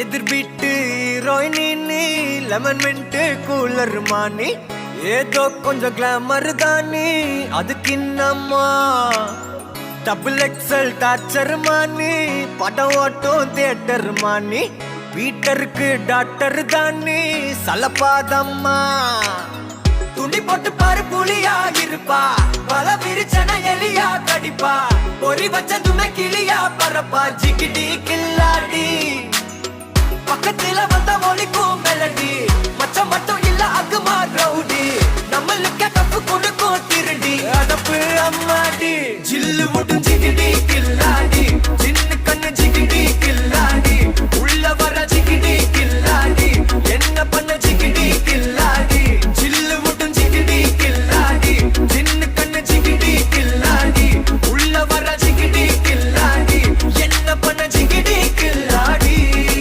எதிர் வீட்டு ஹீரோயினி நீ லெமன் மின்ட்டு கூலர் மானி ஏதோ கொஞ்சம் கிளாமர் தானி அதுக்கு என்னம்மா டபுள் எக்ஸல் டார்ச்சர் மானி படம் ஓட்டும் தியேட்டர் மானி வீட்டருக்கு டாக்டர் தானி சலப்பாதம்மா துணி போட்டு பாரு புலியா இருப்பா பல விரிச்சன எலியா கடிப்பா பொறி வச்சதுமே கிளியா பரப்பா ஜிகிடி கில்லாடி பக்கத்துல